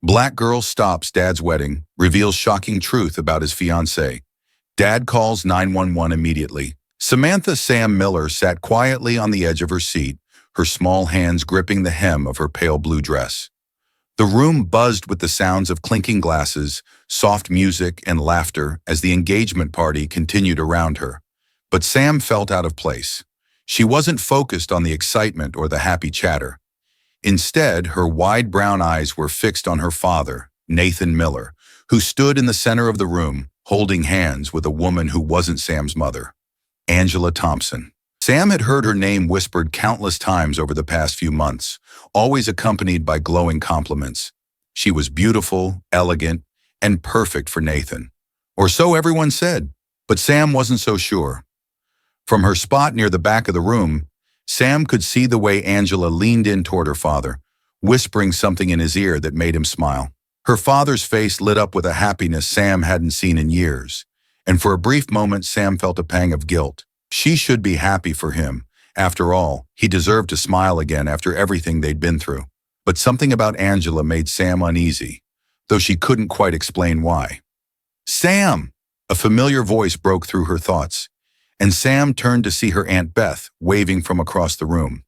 Black girl stops dad's wedding, reveals shocking truth about his fiancée. Dad calls 911 immediately. Samantha Sam Miller sat quietly on the edge of her seat, her small hands gripping the hem of her pale blue dress. The room buzzed with the sounds of clinking glasses, soft music, and laughter as the engagement party continued around her. But Sam felt out of place. She wasn't focused on the excitement or the happy chatter. Instead, her wide brown eyes were fixed on her father, Nathan Miller, who stood in the center of the room, holding hands with a woman who wasn't Sam's mother, Angela Thompson. Sam had heard her name whispered countless times over the past few months, always accompanied by glowing compliments. She was beautiful, elegant, and perfect for Nathan. Or so everyone said, but Sam wasn't so sure. From her spot near the back of the room, Sam could see the way Angela leaned in toward her father, whispering something in his ear that made him smile. Her father's face lit up with a happiness Sam hadn't seen in years, and for a brief moment Sam felt a pang of guilt. She should be happy for him. After all, he deserved to smile again after everything they'd been through. But something about Angela made Sam uneasy, though she couldn't quite explain why. "Sam!" A familiar voice broke through her thoughts, and Sam turned to see her Aunt Beth waving from across the room.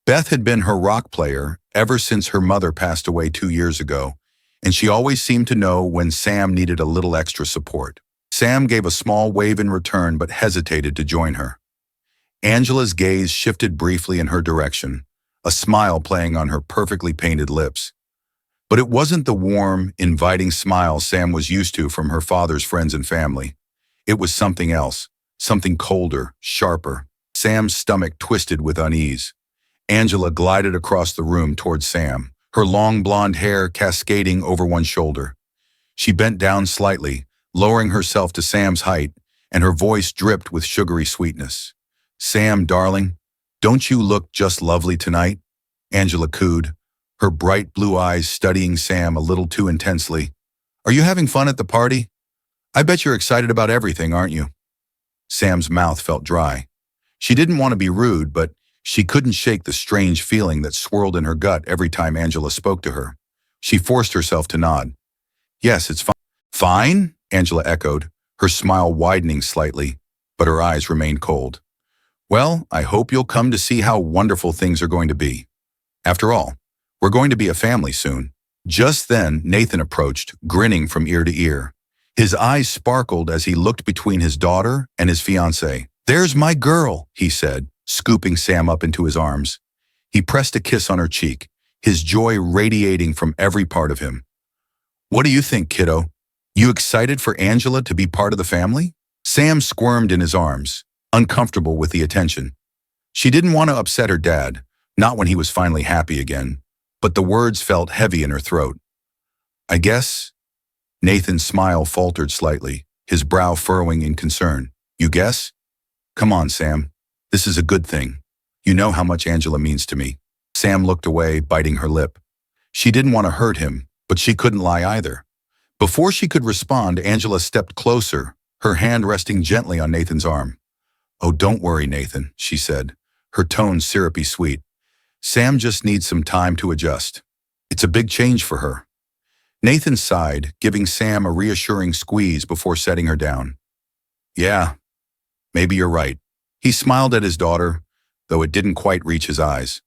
Beth had been her rock player ever since her mother passed away 2 years ago, and she always seemed to know when Sam needed a little extra support. Sam gave a small wave in return but hesitated to join her. Angela's gaze shifted briefly in her direction, a smile playing on her perfectly painted lips. But it wasn't the warm, inviting smile Sam was used to from her father's friends and family. It was something else, something colder, sharper. Sam's stomach twisted with unease. Angela glided across the room toward Sam, her long blonde hair cascading over one shoulder. She bent down slightly, lowering herself to Sam's height, and her voice dripped with sugary sweetness. "Sam, darling, don't you look just lovely tonight?" Angela cooed, her bright blue eyes studying Sam a little too intensely. "Are you having fun at the party? I bet you're excited about everything, aren't you?" Sam's mouth felt dry. She didn't want to be rude, but she couldn't shake the strange feeling that swirled in her gut every time Angela spoke to her. She forced herself to nod. "Yes, it's fine." "Fine?" Angela echoed, her smile widening slightly, but her eyes remained cold. "Well, I hope you'll come to see how wonderful things are going to be. After all, we're going to be a family soon." Just then, Nathan approached, grinning from ear to ear. His eyes sparkled as he looked between his daughter and his fiancée. "There's my girl," he said, scooping Sam up into his arms. He pressed a kiss on her cheek, his joy radiating from every part of him. "What do you think, kiddo? You excited for Angela to be part of the family?" Sam squirmed in his arms, uncomfortable with the attention. She didn't want to upset her dad, not when he was finally happy again, but the words felt heavy in her throat. "I guess." Nathan's smile faltered slightly, his brow furrowing in concern. "You guess? Come on, Sam. This is a good thing. You know how much Angela means to me." Sam looked away, biting her lip. She didn't want to hurt him, but she couldn't lie either. Before she could respond, Angela stepped closer, her hand resting gently on Nathan's arm. "Oh, don't worry, Nathan," she said, her tone syrupy sweet. "Sam just needs some time to adjust. It's a big change for her." Nathan sighed, giving Sam a reassuring squeeze before setting her down. "Yeah, maybe you're right." He smiled at his daughter, though it didn't quite reach his eyes.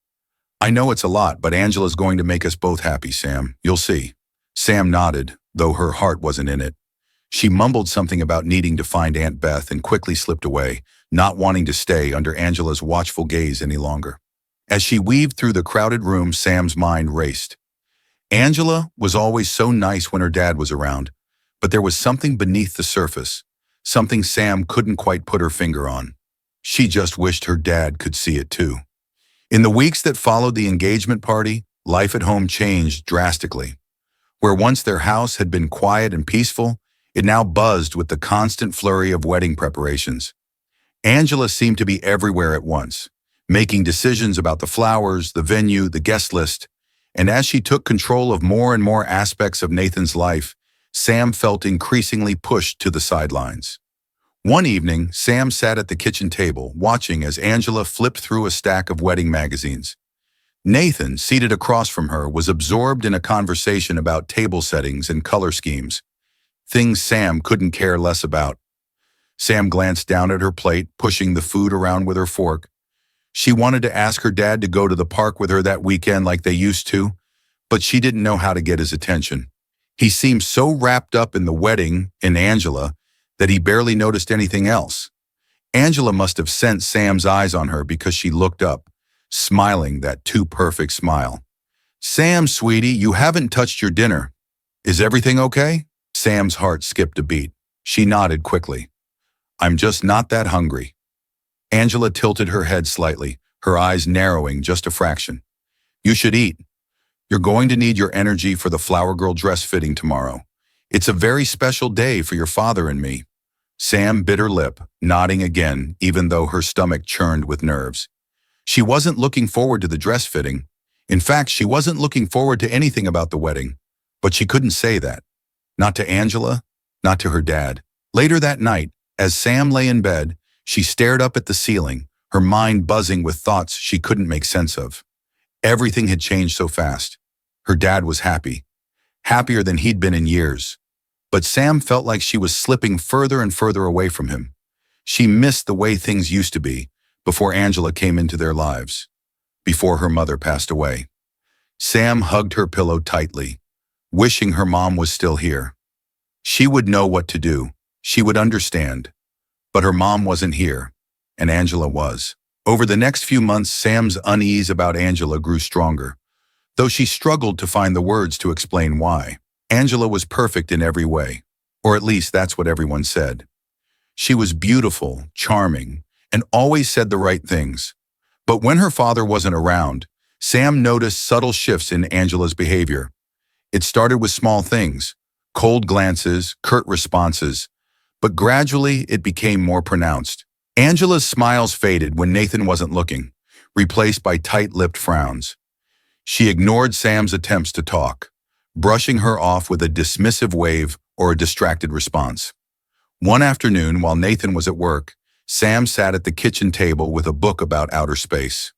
"I know it's a lot, but Angela's going to make us both happy, Sam. You'll see." Sam nodded, though her heart wasn't in it. She mumbled something about needing to find Aunt Beth and quickly slipped away, not wanting to stay under Angela's watchful gaze any longer. As she weaved through the crowded room, Sam's mind raced. Angela was always so nice when her dad was around, but there was something beneath the surface, something Sam couldn't quite put her finger on. She just wished her dad could see it too. In the weeks that followed the engagement party, life at home changed drastically. Where once their house had been quiet and peaceful, it now buzzed with the constant flurry of wedding preparations. Angela seemed to be everywhere at once, making decisions about the flowers, the venue, the guest list, and as she took control of more and more aspects of Nathan's life, Sam felt increasingly pushed to the sidelines. One evening, Sam sat at the kitchen table, watching as Angela flipped through a stack of wedding magazines. Nathan, seated across from her, was absorbed in a conversation about table settings and color schemes, things Sam couldn't care less about. Sam glanced down at her plate, pushing the food around with her fork. She wanted to ask her dad to go to the park with her that weekend like they used to, but she didn't know how to get his attention. He seemed so wrapped up in the wedding and Angela that he barely noticed anything else. Angela must have sensed Sam's eyes on her because she looked up, smiling that too-perfect smile. "Sam, sweetie, you haven't touched your dinner. Is everything okay?" Sam's heart skipped a beat. She nodded quickly. "I'm just not that hungry." Angela tilted her head slightly, her eyes narrowing just a fraction. "You should eat. You're going to need your energy for the flower girl dress fitting tomorrow. It's a very special day for your father and me." Sam bit her lip, nodding again, even though her stomach churned with nerves. She wasn't looking forward to the dress fitting. In fact, she wasn't looking forward to anything about the wedding. But she couldn't say that. Not to Angela, not to her dad. Later that night, as Sam lay in bed, she stared up at the ceiling, her mind buzzing with thoughts she couldn't make sense of. Everything had changed so fast. Her dad was happy, happier than he'd been in years. But Sam felt like she was slipping further and further away from him. She missed the way things used to be before Angela came into their lives, before her mother passed away. Sam hugged her pillow tightly, wishing her mom was still here. She would know what to do. She would understand. But her mom wasn't here, and Angela was. Over the next few months, Sam's unease about Angela grew stronger, though she struggled to find the words to explain why. Angela was perfect in every way, or at least that's what everyone said. She was beautiful, charming, and always said the right things. But when her father wasn't around, Sam noticed subtle shifts in Angela's behavior. It started with small things, cold glances, curt responses, but gradually it became more pronounced. Angela's smiles faded when Nathan wasn't looking, replaced by tight-lipped frowns. She ignored Sam's attempts to talk, brushing her off with a dismissive wave or a distracted response. One afternoon, while Nathan was at work, Sam sat at the kitchen table with a book about outer space.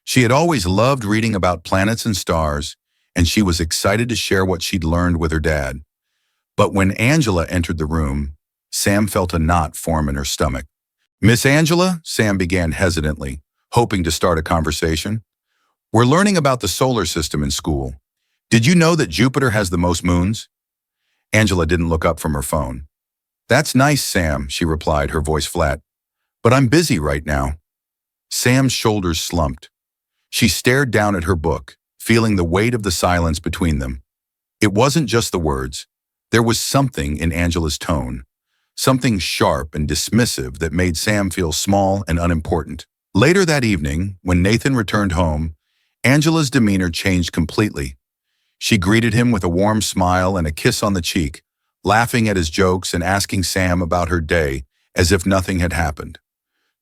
She had always loved reading about planets and stars, and she was excited to share what she'd learned with her dad. But when Angela entered the room, Sam felt a knot form in her stomach. "Miss Angela," Sam began hesitantly, hoping to start a conversation. "We're learning about the solar system in school. Did you know that Jupiter has the most moons?" Angela didn't look up from her phone. "That's nice, Sam," she replied, her voice flat. "But I'm busy right now." Sam's shoulders slumped. She stared down at her book, feeling the weight of the silence between them. It wasn't just the words. There was something in Angela's tone, something sharp and dismissive that made Sam feel small and unimportant. Later that evening, when Nathan returned home, Angela's demeanor changed completely. She greeted him with a warm smile and a kiss on the cheek, laughing at his jokes and asking Sam about her day as if nothing had happened.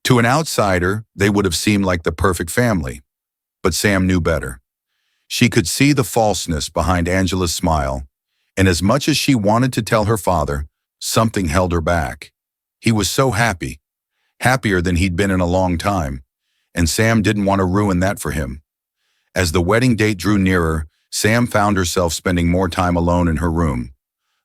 To an outsider, they would have seemed like the perfect family. But Sam knew better. She could see the falseness behind Angela's smile, and as much as she wanted to tell her father, something held her back. He was so happy, happier than he'd been in a long time, and Sam didn't want to ruin that for him. As the wedding date drew nearer, Sam found herself spending more time alone in her room.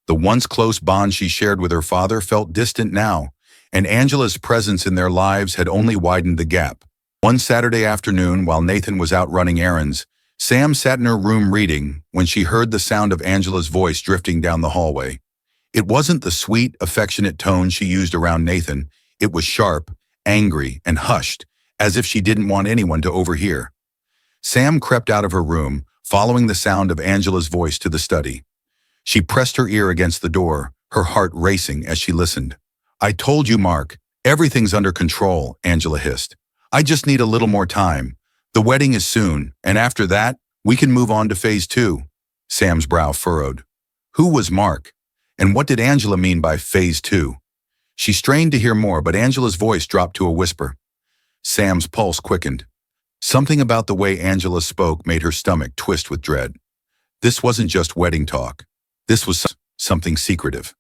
The once close bond she shared with her father felt distant now, and Angela's presence in their lives had only widened the gap. One Saturday afternoon, while Nathan was out running errands, Sam sat in her room reading when she heard the sound of Angela's voice drifting down the hallway. It wasn't the sweet, affectionate tone she used around Nathan. It was sharp, angry, and hushed, as if she didn't want anyone to overhear. Sam crept out of her room, following the sound of Angela's voice to the study. She pressed her ear against the door, her heart racing as she listened. "I told you, Mark, everything's under control," Angela hissed. "I just need a little more time. The wedding is soon, and after that, we can move on to phase 2. Sam's brow furrowed. Who was Mark? And what did Angela mean by phase 2? She strained to hear more, but Angela's voice dropped to a whisper. Sam's pulse quickened. Something about the way Angela spoke made her stomach twist with dread. This wasn't just wedding talk. This was something secretive.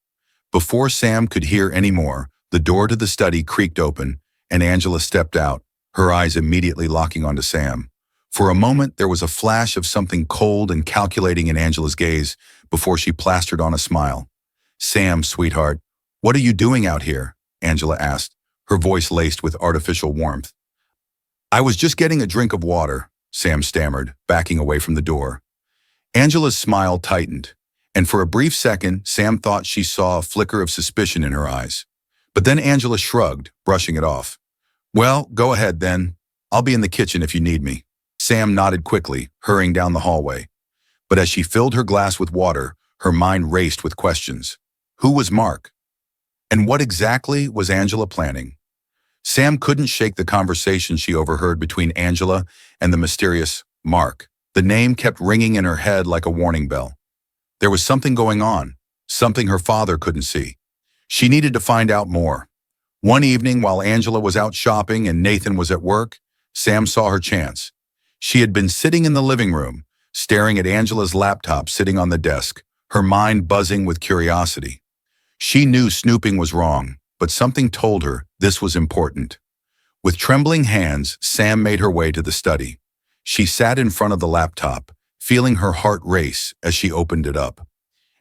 Before Sam could hear any more, the door to the study creaked open, and Angela stepped out, her eyes immediately locking onto Sam. For a moment, there was a flash of something cold and calculating in Angela's gaze before she plastered on a smile. "Sam, sweetheart, what are you doing out here?" Angela asked, her voice laced with artificial warmth. "I was just getting a drink of water," Sam stammered, backing away from the door. Angela's smile tightened, and for a brief second, Sam thought she saw a flicker of suspicion in her eyes. But then Angela shrugged, brushing it off. "Well, go ahead then. I'll be in the kitchen if you need me." Sam nodded quickly, hurrying down the hallway. But as she filled her glass with water, her mind raced with questions. Who was Mark? And what exactly was Angela planning? Sam couldn't shake the conversation she overheard between Angela and the mysterious Mark. The name kept ringing in her head like a warning bell. There was something going on, something her father couldn't see. She needed to find out more. One evening, while Angela was out shopping and Nathan was at work, Sam saw her chance. She had been sitting in the living room, staring at Angela's laptop sitting on the desk, her mind buzzing with curiosity. She knew snooping was wrong, but something told her this was important. With trembling hands, Sam made her way to the study. She sat in front of the laptop, feeling her heart race as she opened it up.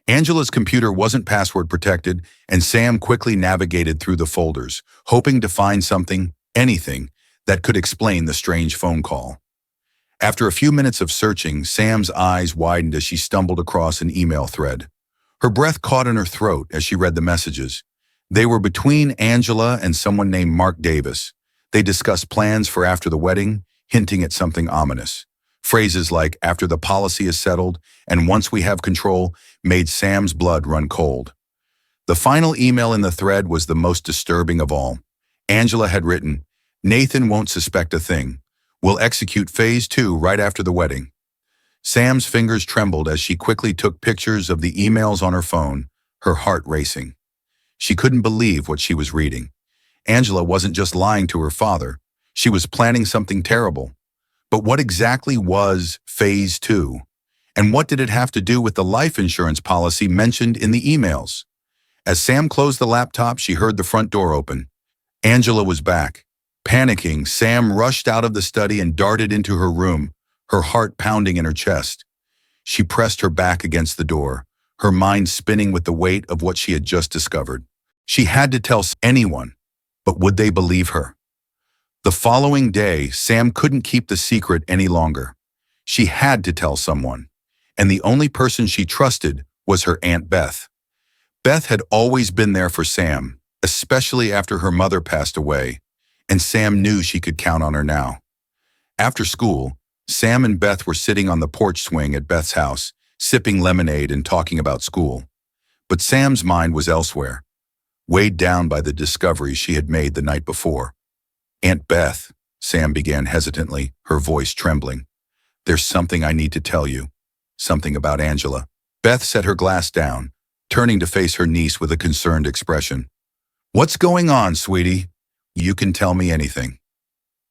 Angela's computer wasn't password protected, and Sam quickly navigated through the folders, hoping to find something, anything, that could explain the strange phone call. After a few minutes of searching, Sam's eyes widened as she stumbled across an email thread. Her breath caught in her throat as she read the messages. They were between Angela and someone named Mark Davis. They discussed plans for after the wedding, hinting at something ominous. Phrases like, "after the policy is settled," and "once we have control," made Sam's blood run cold. The final email in the thread was the most disturbing of all. Angela had written, "Nathan won't suspect a thing. We'll execute phase 2 right after the wedding." Sam's fingers trembled as she quickly took pictures of the emails on her phone, her heart racing. She couldn't believe what she was reading. Angela wasn't just lying to her father. She was planning something terrible. But what exactly was phase 2? And what did it have to do with the life insurance policy mentioned in the emails? As Sam closed the laptop, she heard the front door open. Angela was back. Panicking, Sam rushed out of the study and darted into her room, her heart pounding in her chest. She pressed her back against the door, her mind spinning with the weight of what she had just discovered. She had to tell anyone, but would they believe her? The following day, Sam couldn't keep the secret any longer. She had to tell someone, and the only person she trusted was her Aunt Beth. Beth had always been there for Sam, especially after her mother passed away, and Sam knew she could count on her now. After school, Sam and Beth were sitting on the porch swing at Beth's house, sipping lemonade and talking about school. But Sam's mind was elsewhere, weighed down by the discovery she had made the night before. "Aunt Beth," Sam began hesitantly, her voice trembling. "There's something I need to tell you. Something about Angela." Beth set her glass down, turning to face her niece with a concerned expression. "What's going on, sweetie? You can tell me anything."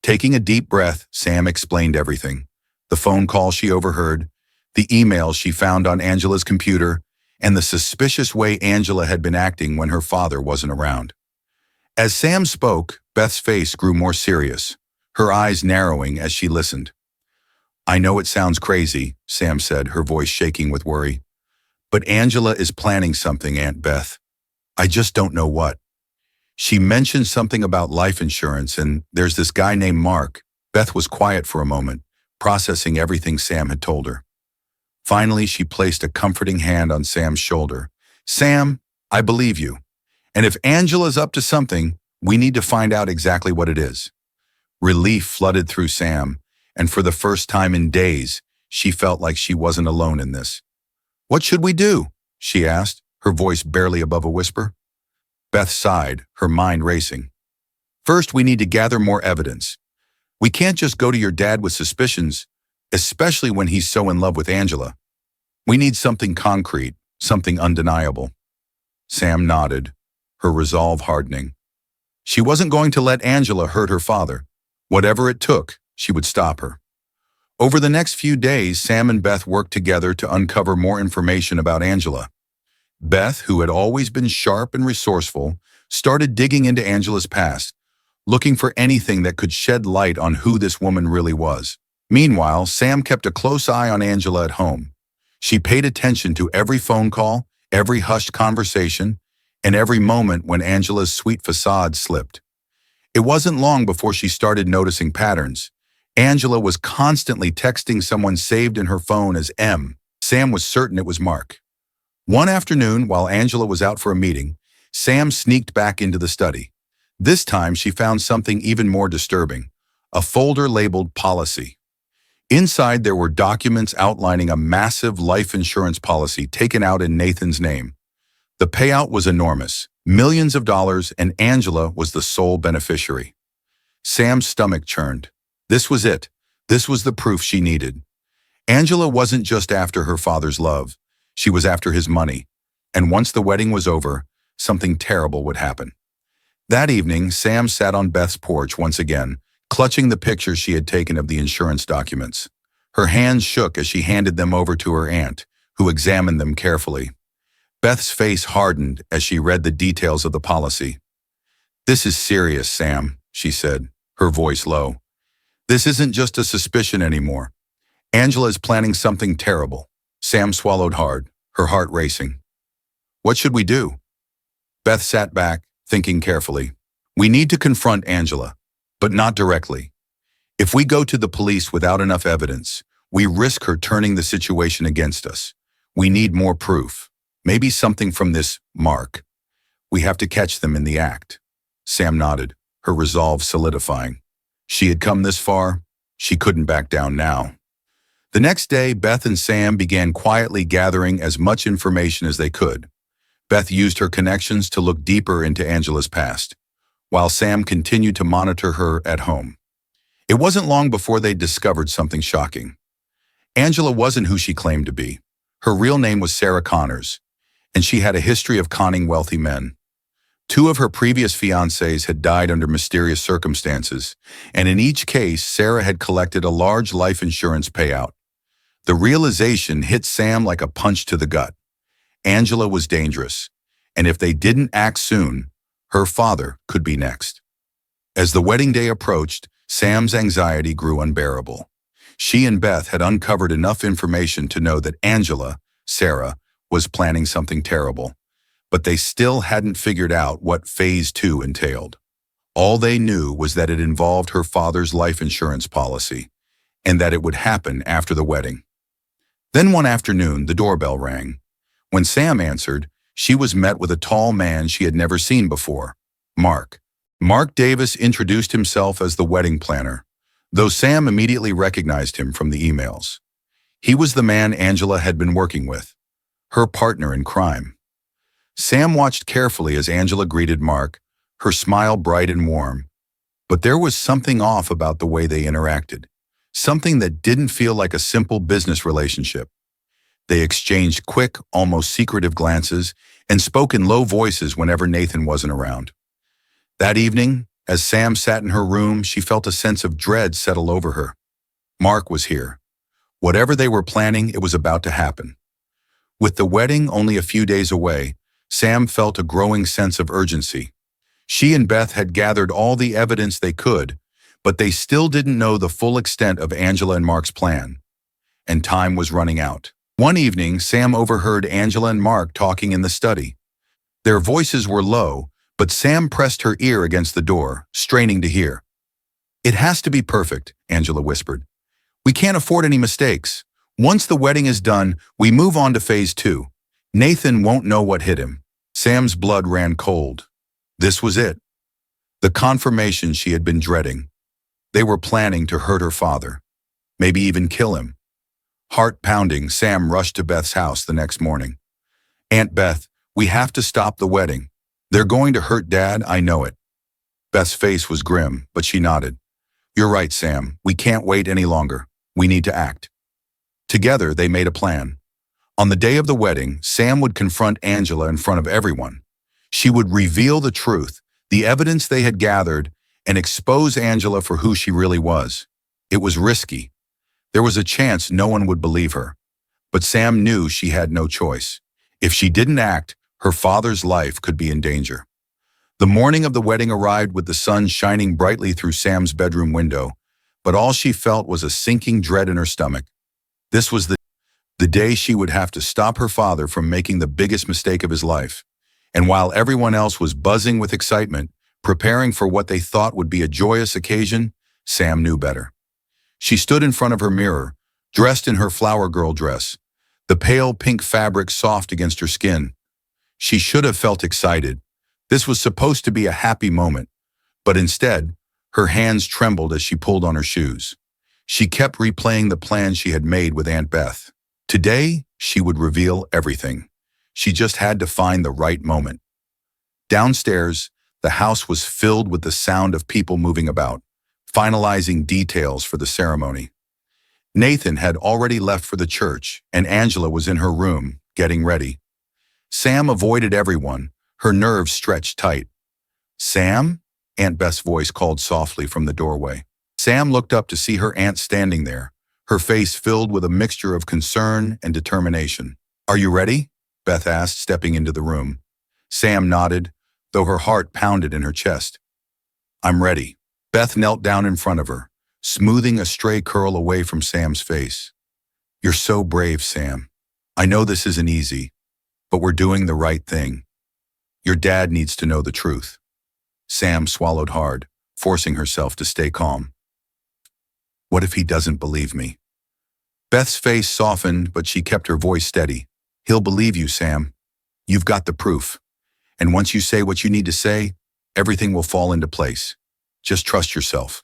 Taking a deep breath, Sam explained everything. The phone call she overheard, the emails she found on Angela's computer, and the suspicious way Angela had been acting when her father wasn't around. As Sam spoke, Beth's face grew more serious, her eyes narrowing as she listened. "I know it sounds crazy," Sam said, her voice shaking with worry. "But Angela is planning something, Aunt Beth. I just don't know what. She mentioned something about life insurance, and there's this guy named Mark." Beth was quiet for a moment, processing everything Sam had told her. Finally, she placed a comforting hand on Sam's shoulder. "Sam, I believe you. And if Angela's up to something, we need to find out exactly what it is." Relief flooded through Sam, and for the first time in days, she felt like she wasn't alone in this. "What should we do?" she asked, her voice barely above a whisper. Beth sighed, her mind racing. "First, we need to gather more evidence. We can't just go to your dad with suspicions, especially when he's so in love with Angela. We need something concrete, something undeniable." Sam nodded, her resolve hardening. She wasn't going to let Angela hurt her father. Whatever it took, she would stop her. Over the next few days, Sam and Beth worked together to uncover more information about Angela. Beth, who had always been sharp and resourceful, started digging into Angela's past, looking for anything that could shed light on who this woman really was. Meanwhile, Sam kept a close eye on Angela at home. She paid attention to every phone call, every hushed conversation, and every moment when Angela's sweet facade slipped. It wasn't long before she started noticing patterns. Angela was constantly texting someone saved in her phone as M. Sam was certain it was Mark. One afternoon, while Angela was out for a meeting, Sam sneaked back into the study. This time, she found something even more disturbing, a folder labeled policy. Inside, there were documents outlining a massive life insurance policy taken out in Nathan's name. The payout was enormous, millions of dollars, and Angela was the sole beneficiary. Sam's stomach churned. This was it. This was the proof she needed. Angela wasn't just after her father's love. She was after his money. And once the wedding was over, something terrible would happen. That evening, Sam sat on Beth's porch once again, clutching the pictures she had taken of the insurance documents. Her hands shook as she handed them over to her aunt, who examined them carefully. Beth's face hardened as she read the details of the policy. "This is serious, Sam," she said, her voice low. "This isn't just a suspicion anymore. Angela is planning something terrible." Sam swallowed hard, her heart racing. "What should we do?" Beth sat back, thinking carefully. "We need to confront Angela, but not directly. If we go to the police without enough evidence, we risk her turning the situation against us. We need more proof. Maybe something from this Mark. We have to catch them in the act." Sam nodded, her resolve solidifying. She had come this far. She couldn't back down now. The next day, Beth and Sam began quietly gathering as much information as they could. Beth used her connections to look deeper into Angela's past, while Sam continued to monitor her at home. It wasn't long before they discovered something shocking. Angela wasn't who she claimed to be. Her real name was Sarah Connors, and she had a history of conning wealthy men. 2 of her previous fiancés had died under mysterious circumstances, and in each case, Sarah had collected a large life insurance payout. The realization hit Sam like a punch to the gut. Angela was dangerous, and if they didn't act soon, her father could be next. As the wedding day approached, Sam's anxiety grew unbearable. She and Beth had uncovered enough information to know that Angela, Sarah, was planning something terrible, but they still hadn't figured out what Phase 2 entailed. All they knew was that it involved her father's life insurance policy, and that it would happen after the wedding. Then one afternoon, the doorbell rang. When Sam answered, she was met with a tall man she had never seen before, Mark. Mark Davis introduced himself as the wedding planner, though Sam immediately recognized him from the emails. He was the man Angela had been working with, her partner in crime. Sam watched carefully as Angela greeted Mark, her smile bright and warm. But there was something off about the way they interacted, something that didn't feel like a simple business relationship. They exchanged quick, almost secretive glances and spoke in low voices whenever Nathan wasn't around. That evening, as Sam sat in her room, she felt a sense of dread settle over her. Mark was here. Whatever they were planning, it was about to happen. With the wedding only a few days away, Sam felt a growing sense of urgency. She and Beth had gathered all the evidence they could, but they still didn't know the full extent of Angela and Mark's plan. And time was running out. One evening, Sam overheard Angela and Mark talking in the study. Their voices were low, but Sam pressed her ear against the door, straining to hear. "It has to be perfect," Angela whispered. "We can't afford any mistakes. Once the wedding is done, we move on to Phase 2. Nathan won't know what hit him." Sam's blood ran cold. This was it. The confirmation she had been dreading. They were planning to hurt her father, maybe even kill him. Heart pounding, Sam rushed to Beth's house the next morning. "Aunt Beth, we have to stop the wedding. They're going to hurt Dad, I know it." Beth's face was grim, but she nodded. "You're right, Sam. We can't wait any longer. We need to act." Together, they made a plan. On the day of the wedding, Sam would confront Angela in front of everyone. She would reveal the truth, the evidence they had gathered, and expose Angela for who she really was. It was risky. There was a chance no one would believe her. But Sam knew she had no choice. If she didn't act, her father's life could be in danger. The morning of the wedding arrived with the sun shining brightly through Sam's bedroom window, but all she felt was a sinking dread in her stomach. This was the day she would have to stop her father from making the biggest mistake of his life. And while everyone else was buzzing with excitement, preparing for what they thought would be a joyous occasion, Sam knew better. She stood in front of her mirror, dressed in her flower girl dress, the pale pink fabric soft against her skin. She should have felt excited. This was supposed to be a happy moment, but instead, her hands trembled as she pulled on her shoes. She kept replaying the plan she had made with Aunt Beth. Today, she would reveal everything. She just had to find the right moment. Downstairs, the house was filled with the sound of people moving about, finalizing details for the ceremony. Nathan had already left for the church, and Angela was in her room, getting ready. Sam avoided everyone, her nerves stretched tight. "Sam?" Aunt Beth's voice called softly from the doorway. Sam looked up to see her aunt standing there, her face filled with a mixture of concern and determination. "Are you ready?" Beth asked, stepping into the room. Sam nodded, though her heart pounded in her chest. "I'm ready." Beth knelt down in front of her, smoothing a stray curl away from Sam's face. "You're so brave, Sam. I know this isn't easy, but we're doing the right thing. Your dad needs to know the truth." Sam swallowed hard, forcing herself to stay calm. "What if he doesn't believe me?" Beth's face softened, but she kept her voice steady. "He'll believe you, Sam. You've got the proof. And once you say what you need to say, everything will fall into place. Just trust yourself."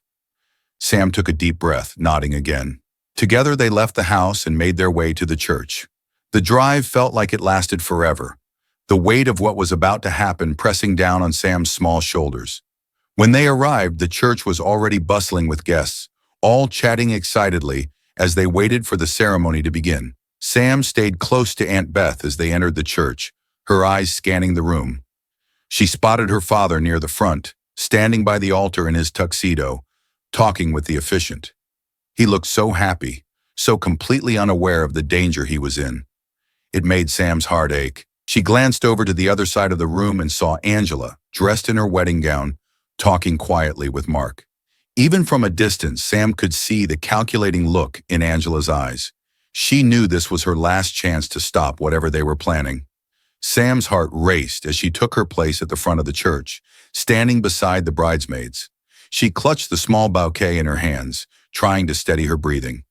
Sam took a deep breath, nodding again. Together they left the house and made their way to the church. The drive felt like it lasted forever, the weight of what was about to happen pressing down on Sam's small shoulders. When they arrived, the church was already bustling with guests, all chatting excitedly as they waited for the ceremony to begin. Sam stayed close to Aunt Beth as they entered the church, her eyes scanning the room. She spotted her father near the front, standing by the altar in his tuxedo, talking with the officiant. He looked so happy, so completely unaware of the danger he was in. It made Sam's heart ache. She glanced over to the other side of the room and saw Angela, dressed in her wedding gown, talking quietly with Mark. Even from a distance, Sam could see the calculating look in Angela's eyes. She knew this was her last chance to stop whatever they were planning. Sam's heart raced as she took her place at the front of the church, standing beside the bridesmaids. She clutched the small bouquet in her hands, trying to steady her breathing.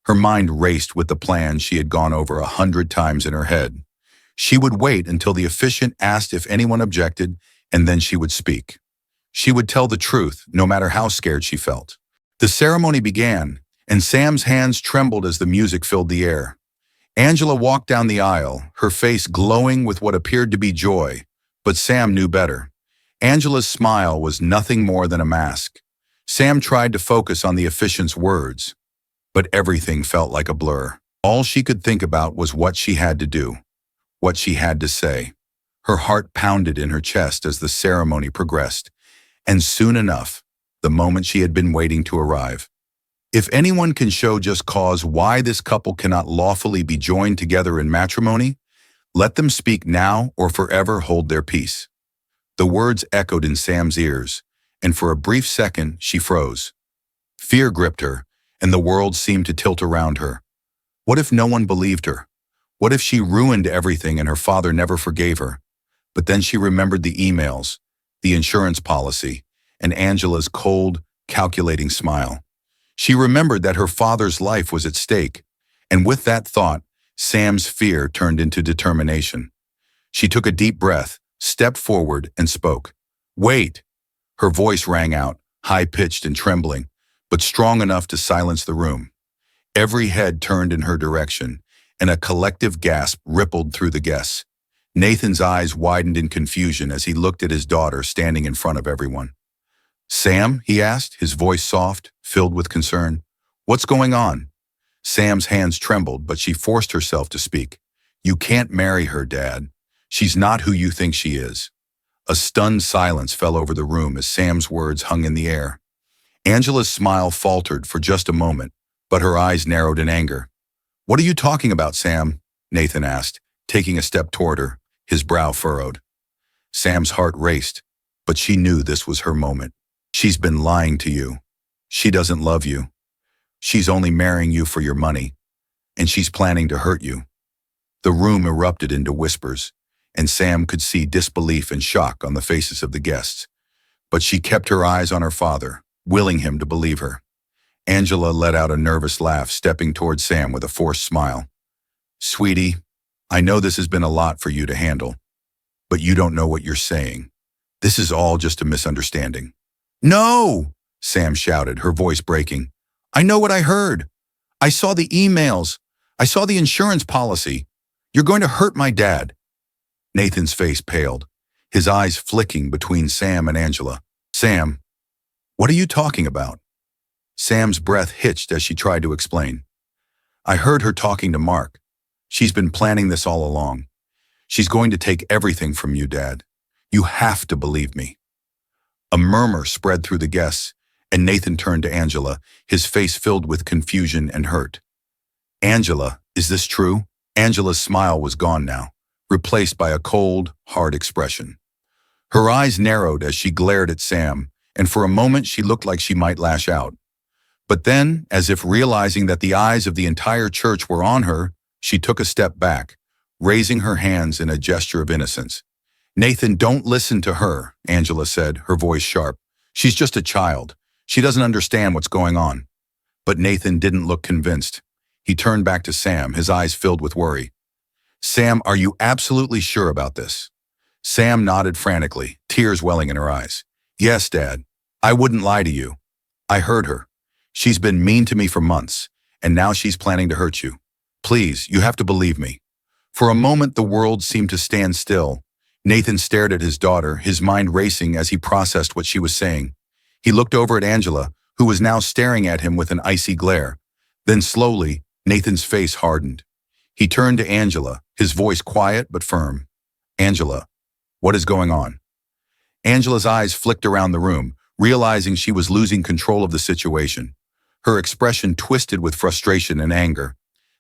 Her mind raced with the plan she had gone over 100 times in her head. She would wait until the officiant asked if anyone objected, and then she would speak. She would tell the truth, no matter how scared she felt. The ceremony began, and Sam's hands trembled as the music filled the air. Angela walked down the aisle, her face glowing with what appeared to be joy, but Sam knew better. Angela's smile was nothing more than a mask. Sam tried to focus on the officiant's words, but everything felt like a blur. All she could think about was what she had to do, what she had to say. Her heart pounded in her chest as the ceremony progressed, and soon enough, the moment she had been waiting to arrive. If anyone can show just cause why this couple cannot lawfully be joined together in matrimony, let them speak now or forever hold their peace. The words echoed in Sam's ears, and for a brief second she froze. Fear gripped her, and the world seemed to tilt around her. What if no one believed her? What if she ruined everything and her father never forgave her? But then she remembered the emails, the insurance policy, and Angela's cold, calculating smile. She remembered that her father's life was at stake, and with that thought, Sam's fear turned into determination. She took a deep breath, stepped forward, and spoke. "Wait!" Her voice rang out, high-pitched and trembling, but strong enough to silence the room. Every head turned in her direction, and a collective gasp rippled through the guests. Nathan's eyes widened in confusion as he looked at his daughter standing in front of everyone. "Sam?" he asked, his voice soft, filled with concern. "What's going on?" Sam's hands trembled, but she forced herself to speak. "You can't marry her, Dad. She's not who you think she is." A stunned silence fell over the room as Sam's words hung in the air. Angela's smile faltered for just a moment, but her eyes narrowed in anger. "What are you talking about, Sam?" Nathan asked, taking a step toward her, his brow furrowed. Sam's heart raced, but she knew this was her moment. "She's been lying to you. She doesn't love you. She's only marrying you for your money, and she's planning to hurt you." The room erupted into whispers, and Sam could see disbelief and shock on the faces of the guests. But she kept her eyes on her father, willing him to believe her. Angela let out a nervous laugh, stepping toward Sam with a forced smile. "Sweetie, I know this has been a lot for you to handle, but you don't know what you're saying. This is all just a misunderstanding." "No!" Sam shouted, her voice breaking. "I know what I heard. I saw the emails. I saw the insurance policy. You're going to hurt my dad." Nathan's face paled, his eyes flicking between Sam and Angela. "Sam, what are you talking about?" Sam's breath hitched as she tried to explain. "I heard her talking to Mark. She's been planning this all along. She's going to take everything from you, Dad. You have to believe me." A murmur spread through the guests, and Nathan turned to Angela, his face filled with confusion and hurt. "Angela, is this true?" Angela's smile was gone now, replaced by a cold, hard expression. Her eyes narrowed as she glared at Sam, and for a moment she looked like she might lash out. But then, as if realizing that the eyes of the entire church were on her, she took a step back, raising her hands in a gesture of innocence. "Nathan, don't listen to her," Angela said, her voice sharp. "She's just a child. She doesn't understand what's going on." But Nathan didn't look convinced. He turned back to Sam, his eyes filled with worry. "Sam, are you absolutely sure about this?" Sam nodded frantically, tears welling in her eyes. "Yes, Dad. I wouldn't lie to you. I heard her. She's been mean to me for months, and now she's planning to hurt you. Please, you have to believe me." For a moment, the world seemed to stand still. Nathan stared at his daughter, his mind racing as he processed what she was saying. He looked over at Angela, who was now staring at him with an icy glare. Then slowly, Nathan's face hardened. He turned to Angela, his voice quiet but firm. "Angela, what is going on?" Angela's eyes flicked around the room, realizing she was losing control of the situation. Her expression twisted with frustration and anger.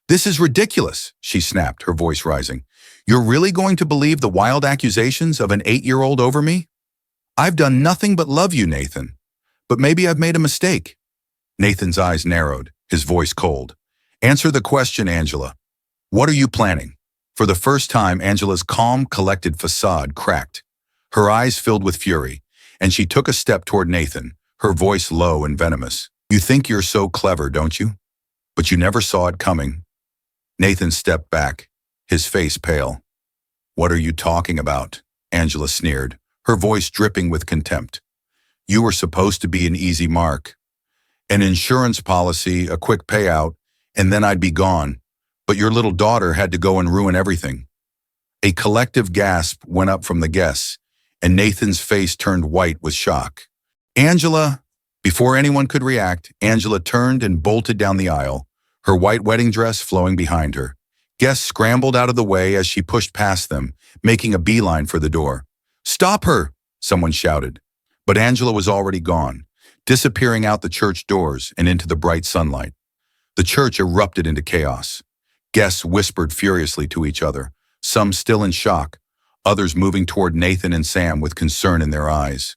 "This is ridiculous," she snapped, her voice rising. "You're really going to believe the wild accusations of an 8-year-old over me? I've done nothing but love you, Nathan. But maybe I've made a mistake." Nathan's eyes narrowed, his voice cold. "Answer the question, Angela. What are you planning?" For the first time, Angela's calm, collected facade cracked. Her eyes filled with fury, and she took a step toward Nathan, her voice low and venomous. "You think you're so clever, don't you? But you never saw it coming." Nathan stepped back, his face pale. "What are you talking about?" Angela sneered, her voice dripping with contempt. "You were supposed to be an easy mark. An insurance policy, a quick payout, and then I'd be gone. But your little daughter had to go and ruin everything." A collective gasp went up from the guests, and Nathan's face turned white with shock. "Angela!" Before anyone could react, Angela turned and bolted down the aisle, her white wedding dress flowing behind her. Guests scrambled out of the way as she pushed past them, making a beeline for the door. "Stop her!" someone shouted. But Angela was already gone, disappearing out the church doors and into the bright sunlight. The church erupted into chaos. Guests whispered furiously to each other, some still in shock, others moving toward Nathan and Sam with concern in their eyes.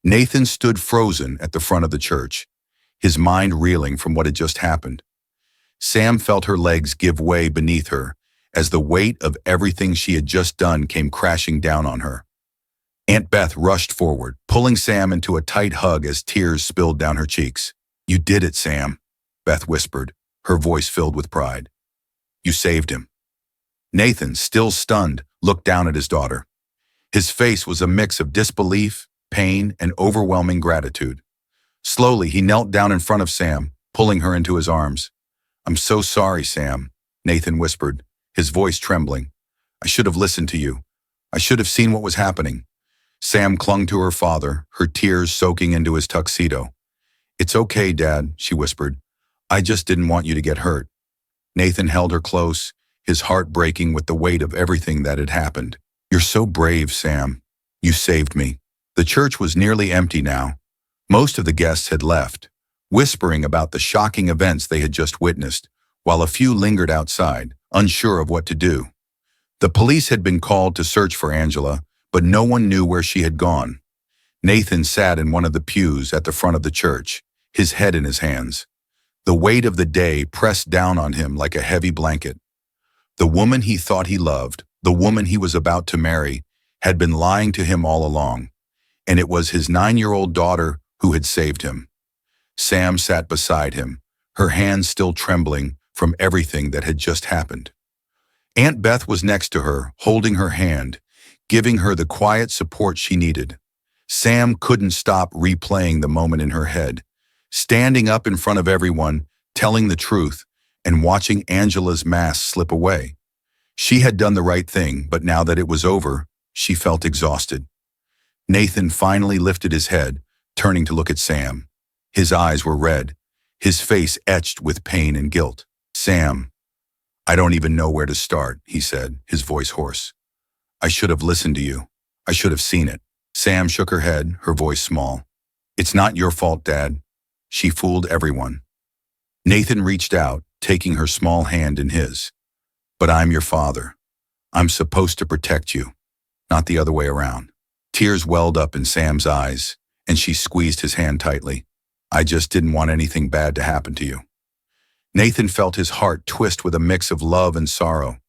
Nathan stood frozen at the front of the church, his mind reeling from what had just happened. Sam felt her legs give way beneath her as the weight of everything she had just done came crashing down on her. Aunt Beth rushed forward, pulling Sam into a tight hug as tears spilled down her cheeks. "You did it, Sam," Beth whispered, her voice filled with pride. "You saved him." Nathan, still stunned, looked down at his daughter. His face was a mix of disbelief, pain, and overwhelming gratitude. Slowly, he knelt down in front of Sam, pulling her into his arms. "I'm so sorry, Sam," Nathan whispered, his voice trembling. "I should have listened to you. I should have seen what was happening." Sam clung to her father, her tears soaking into his tuxedo. "It's okay, Dad," she whispered. "I just didn't want you to get hurt." Nathan held her close, his heart breaking with the weight of everything that had happened. "You're so brave, Sam. You saved me." The church was nearly empty now. Most of the guests had left, whispering about the shocking events they had just witnessed, while a few lingered outside, unsure of what to do. The police had been called to search for Angela, but no one knew where she had gone. Nathan sat in one of the pews at the front of the church, his head in his hands. The weight of the day pressed down on him like a heavy blanket. The woman he thought he loved, the woman he was about to marry, had been lying to him all along, and it was his 9-year-old daughter who had saved him. Sam sat beside him, her hands still trembling from everything that had just happened. Aunt Beth was next to her, holding her hand, giving her the quiet support she needed. Sam couldn't stop replaying the moment in her head, standing up in front of everyone, telling the truth, and watching Angela's mask slip away. She had done the right thing, but now that it was over, she felt exhausted. Nathan finally lifted his head, turning to look at Sam. His eyes were red, his face etched with pain and guilt. "Sam, I don't even know where to start," he said, his voice hoarse. "I should have listened to you. I should have seen it." Sam shook her head, her voice small. "It's not your fault, Dad. She fooled everyone." Nathan reached out, taking her small hand in his. "But I'm your father. I'm supposed to protect you, not the other way around." Tears welled up in Sam's eyes, and she squeezed his hand tightly. "I just didn't want anything bad to happen to you." Nathan felt his heart twist with a mix of love and sorrow.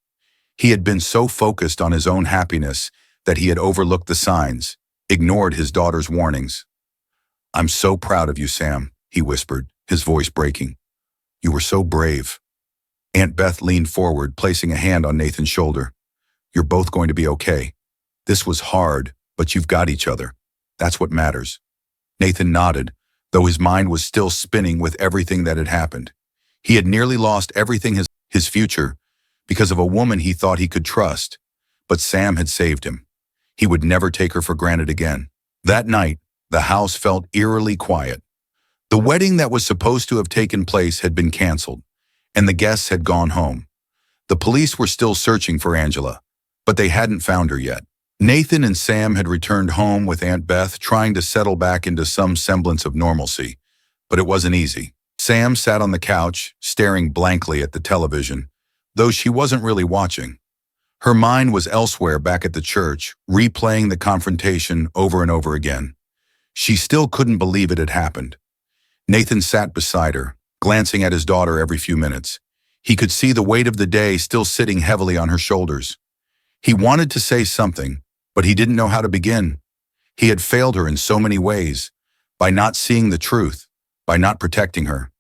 He had been so focused on his own happiness that he had overlooked the signs, ignored his daughter's warnings. "I'm so proud of you, Sam," he whispered, his voice breaking. "You were so brave." Aunt Beth leaned forward, placing a hand on Nathan's shoulder. "You're both going to be okay. This was hard, but you've got each other. That's what matters." Nathan nodded, though his mind was still spinning with everything that had happened. He had nearly lost everything, his future, because of a woman he thought he could trust, but Sam had saved him. He would never take her for granted again. That night, the house felt eerily quiet. The wedding that was supposed to have taken place had been canceled, and the guests had gone home. The police were still searching for Angela, but they hadn't found her yet. Nathan and Sam had returned home with Aunt Beth, trying to settle back into some semblance of normalcy, but it wasn't easy. Sam sat on the couch, staring blankly at the television, though she wasn't really watching. Her mind was elsewhere back at the church, replaying the confrontation over and over again. She still couldn't believe it had happened. Nathan sat beside her, glancing at his daughter every few minutes. He could see the weight of the day still sitting heavily on her shoulders. He wanted to say something, but he didn't know how to begin. He had failed her in so many ways, by not seeing the truth, by not protecting her.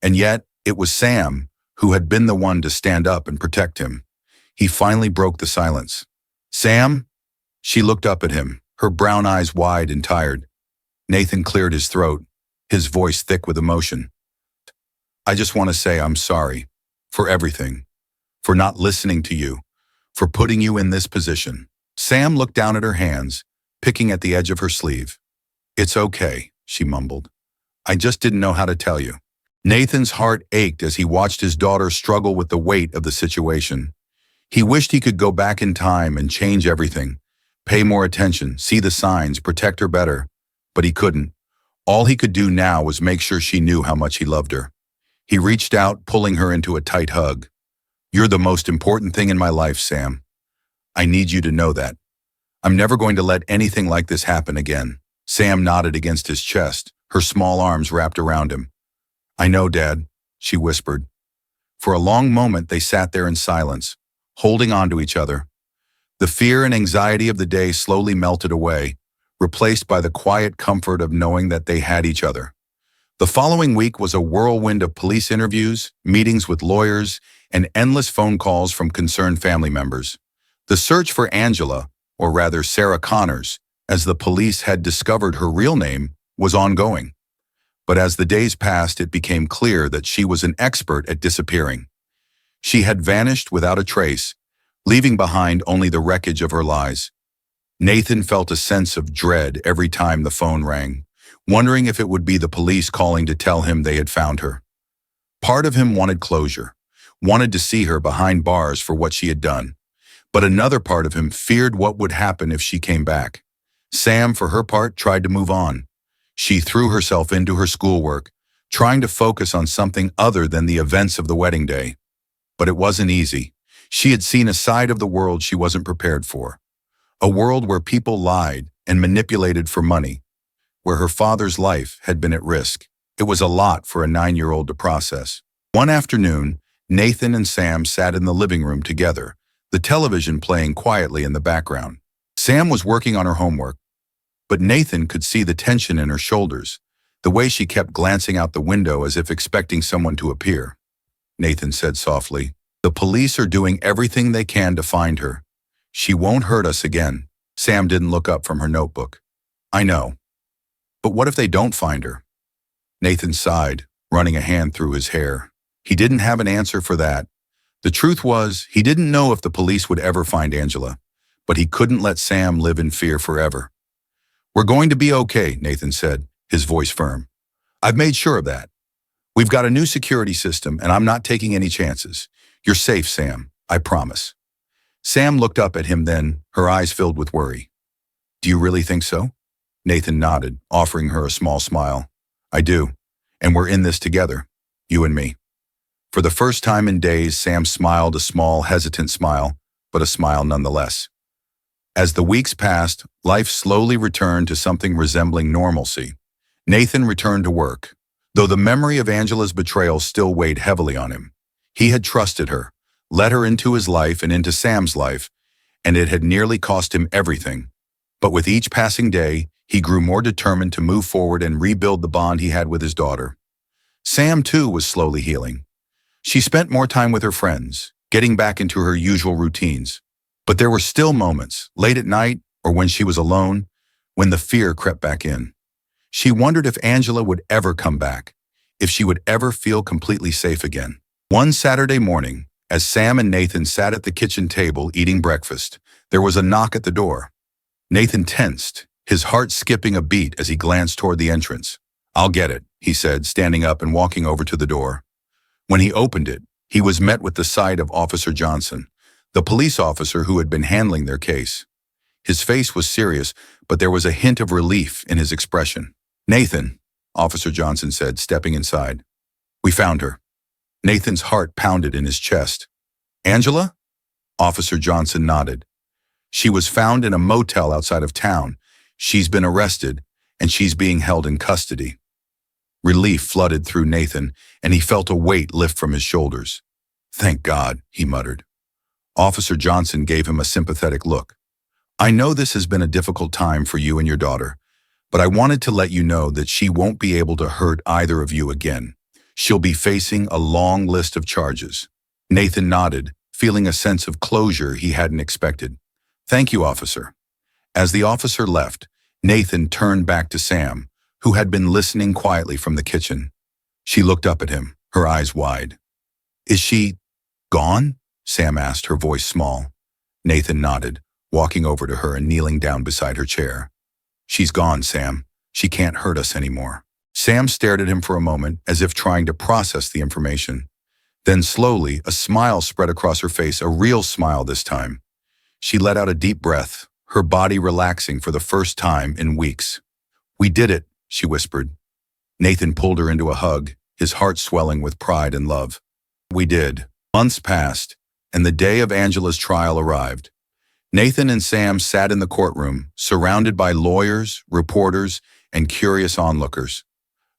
And yet, it was Sam who had been the one to stand up and protect him. He finally broke the silence. "Sam?" She looked up at him, her brown eyes wide and tired. Nathan cleared his throat, his voice thick with emotion. "I just want to say I'm sorry for everything, for not listening to you, for putting you in this position." Sam looked down at her hands, picking at the edge of her sleeve. "It's okay," she mumbled. "I just didn't know how to tell you." Nathan's heart ached as he watched his daughter struggle with the weight of the situation. He wished he could go back in time and change everything, pay more attention, see the signs, protect her better. But he couldn't. All he could do now was make sure she knew how much he loved her. He reached out, pulling her into a tight hug. "You're the most important thing in my life, Sam. I need you to know that. I'm never going to let anything like this happen again." Sam nodded against his chest, her small arms wrapped around him. "I know, Dad," she whispered. For a long moment, they sat there in silence, holding on to each other. The fear and anxiety of the day slowly melted away, replaced by the quiet comfort of knowing that they had each other. The following week was a whirlwind of police interviews, meetings with lawyers, and endless phone calls from concerned family members. The search for Angela, or rather Sarah Connors, as the police had discovered her real name, was ongoing. But as the days passed, it became clear that she was an expert at disappearing. She had vanished without a trace, leaving behind only the wreckage of her lies. Nathan felt a sense of dread every time the phone rang, wondering if it would be the police calling to tell him they had found her. Part of him wanted closure, wanted to see her behind bars for what she had done. But another part of him feared what would happen if she came back. Sam, for her part, tried to move on. She threw herself into her schoolwork, trying to focus on something other than the events of the wedding day. But it wasn't easy. She had seen a side of the world she wasn't prepared for. A world where people lied and manipulated for money, where her father's life had been at risk. It was a lot for a 9-year-old to process. One afternoon, Nathan and Sam sat in the living room together, the television playing quietly in the background. Sam was working on her homework, but Nathan could see the tension in her shoulders, the way she kept glancing out the window as if expecting someone to appear. Nathan said softly, "The police are doing everything they can to find her. She won't hurt us again." Sam didn't look up from her notebook. "I know. But what if they don't find her?" Nathan sighed, running a hand through his hair. He didn't have an answer for that. The truth was, he didn't know if the police would ever find Angela, but he couldn't let Sam live in fear forever. "We're going to be okay," Nathan said, his voice firm. "I've made sure of that. We've got a new security system, and I'm not taking any chances. You're safe, Sam. I promise." Sam looked up at him then, her eyes filled with worry. "Do you really think so?" Nathan nodded, offering her a small smile. "I do. And we're in this together, you and me." For the first time in days, Sam smiled a small, hesitant smile, but a smile nonetheless. As the weeks passed, life slowly returned to something resembling normalcy. Nathan returned to work, though the memory of Angela's betrayal still weighed heavily on him. He had trusted her, let her into his life and into Sam's life, and it had nearly cost him everything. But with each passing day, he grew more determined to move forward and rebuild the bond he had with his daughter. Sam, too, was slowly healing. She spent more time with her friends, getting back into her usual routines. But there were still moments, late at night or when she was alone, when the fear crept back in. She wondered if Angela would ever come back, if she would ever feel completely safe again. One Saturday morning, as Sam and Nathan sat at the kitchen table eating breakfast, there was a knock at the door. Nathan tensed, his heart skipping a beat as he glanced toward the entrance. "I'll get it," he said, standing up and walking over to the door. When he opened it, he was met with the sight of Officer Johnson, the police officer who had been handling their case. His face was serious, but there was a hint of relief in his expression. "Nathan," Officer Johnson said, stepping inside. "We found her." Nathan's heart pounded in his chest. "Angela?" Officer Johnson nodded. "She was found in a motel outside of town. She's been arrested, and she's being held in custody." Relief flooded through Nathan, and he felt a weight lift from his shoulders. "Thank God," he muttered. Officer Johnson gave him a sympathetic look. "I know this has been a difficult time for you and your daughter, but I wanted to let you know that she won't be able to hurt either of you again. She'll be facing a long list of charges." Nathan nodded, feeling a sense of closure he hadn't expected. "Thank you, officer." As the officer left, Nathan turned back to Sam, who had been listening quietly from the kitchen. She looked up at him, her eyes wide. "Is she gone?" Sam asked, her voice small. Nathan nodded, walking over to her and kneeling down beside her chair. "She's gone, Sam. She can't hurt us anymore." Sam stared at him for a moment, as if trying to process the information. Then slowly, a smile spread across her face, a real smile this time. She let out a deep breath, her body relaxing for the first time in weeks. "We did it," she whispered. Nathan pulled her into a hug, his heart swelling with pride and love. "We did." Months passed, and the day of Angela's trial arrived. Nathan and Sam sat in the courtroom, surrounded by lawyers, reporters, and curious onlookers.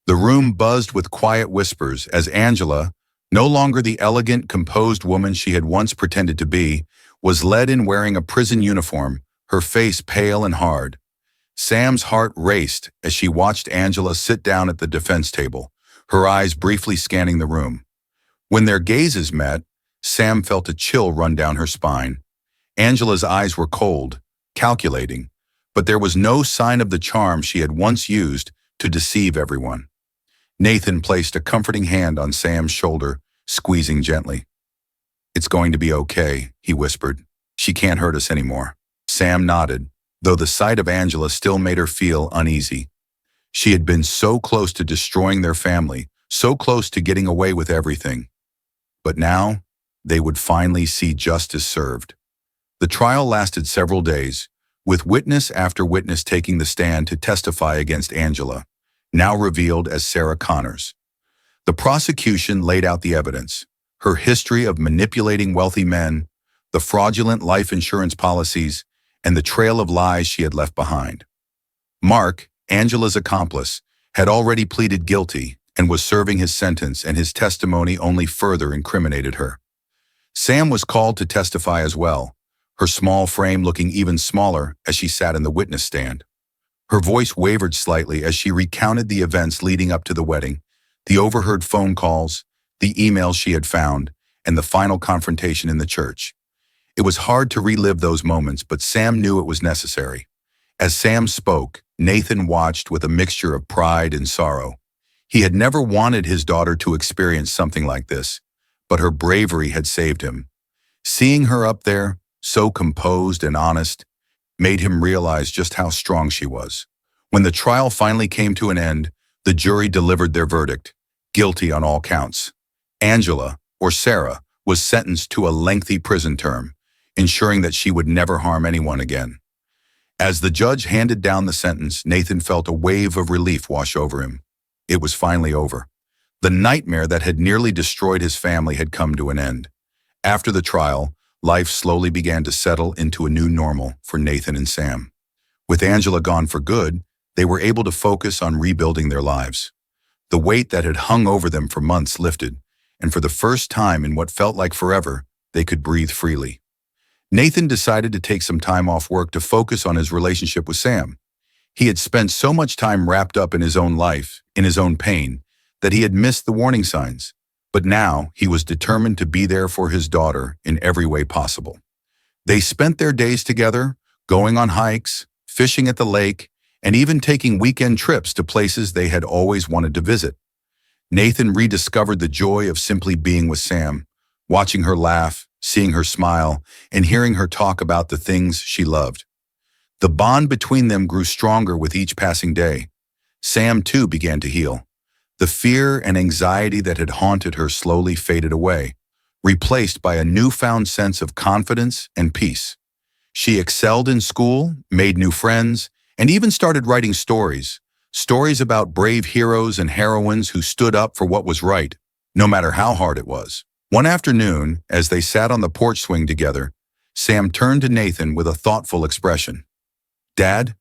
The room buzzed with quiet whispers as Angela, no longer the elegant, composed woman she had once pretended to be, was led in wearing a prison uniform, her face pale and hard. Sam's heart raced as she watched Angela sit down at the defense table, her eyes briefly scanning the room. When their gazes met, Sam felt a chill run down her spine. Angela's eyes were cold, calculating, but there was no sign of the charm she had once used to deceive everyone. Nathan placed a comforting hand on Sam's shoulder, squeezing gently. "It's going to be okay," he whispered. "She can't hurt us anymore." Sam nodded, though the sight of Angela still made her feel uneasy. She had been so close to destroying their family, so close to getting away with everything. But now, they would finally see justice served. The trial lasted several days, with witness after witness taking the stand to testify against Angela, now revealed as Sarah Connors. The prosecution laid out the evidence, her history of manipulating wealthy men, the fraudulent life insurance policies, and the trail of lies she had left behind. Mark, Angela's accomplice, had already pleaded guilty, and was serving his sentence, and his testimony only further incriminated her. Sam was called to testify as well, her small frame looking even smaller as she sat in the witness stand. Her voice wavered slightly as she recounted the events leading up to the wedding, the overheard phone calls, the emails she had found, and the final confrontation in the church. It was hard to relive those moments, but Sam knew it was necessary. As Sam spoke, Nathan watched with a mixture of pride and sorrow. He had never wanted his daughter to experience something like this, but her bravery had saved him. Seeing her up there, so composed and honest, made him realize just how strong she was. When the trial finally came to an end, the jury delivered their verdict, guilty on all counts. Angela, or Sarah, was sentenced to a lengthy prison term, ensuring that she would never harm anyone again. As the judge handed down the sentence, Nathan felt a wave of relief wash over him. It was finally over. The nightmare that had nearly destroyed his family had come to an end. After the trial, life slowly began to settle into a new normal for Nathan and Sam. With Angela gone for good, they were able to focus on rebuilding their lives. The weight that had hung over them for months lifted, and for the first time in what felt like forever, they could breathe freely. Nathan decided to take some time off work to focus on his relationship with Sam. He had spent so much time wrapped up in his own life, in his own pain, that he had missed the warning signs. But now he was determined to be there for his daughter in every way possible. They spent their days together, going on hikes, fishing at the lake, and even taking weekend trips to places they had always wanted to visit. Nathan rediscovered the joy of simply being with Sam, watching her laugh, seeing her smile, and hearing her talk about the things she loved. The bond between them grew stronger with each passing day. Sam, too, began to heal. The fear and anxiety that had haunted her slowly faded away, replaced by a newfound sense of confidence and peace. She excelled in school, made new friends, and even started writing stories about brave heroes and heroines who stood up for what was right, no matter how hard it was. One afternoon, as they sat on the porch swing together, Sam turned to Nathan with a thoughtful expression. "Dad?"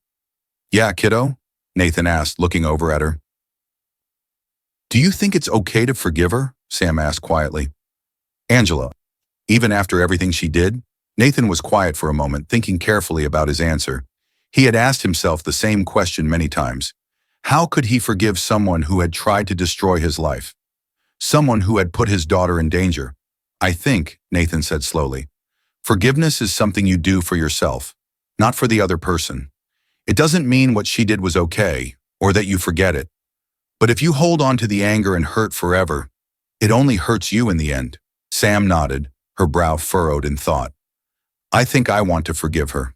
"Yeah, kiddo?" Nathan asked, looking over at her. "Do you think it's okay to forgive her?" Sam asked quietly. "Angela, even after everything she did?" Nathan was quiet for a moment, thinking carefully about his answer. He had asked himself the same question many times. How could he forgive someone who had tried to destroy his life? Someone who had put his daughter in danger? "I think," Nathan said slowly, "forgiveness is something you do for yourself, not for the other person. It doesn't mean what she did was okay, or that you forget it. But if you hold on to the anger and hurt forever, it only hurts you in the end." Sam nodded, her brow furrowed in thought. "I think I want to forgive her.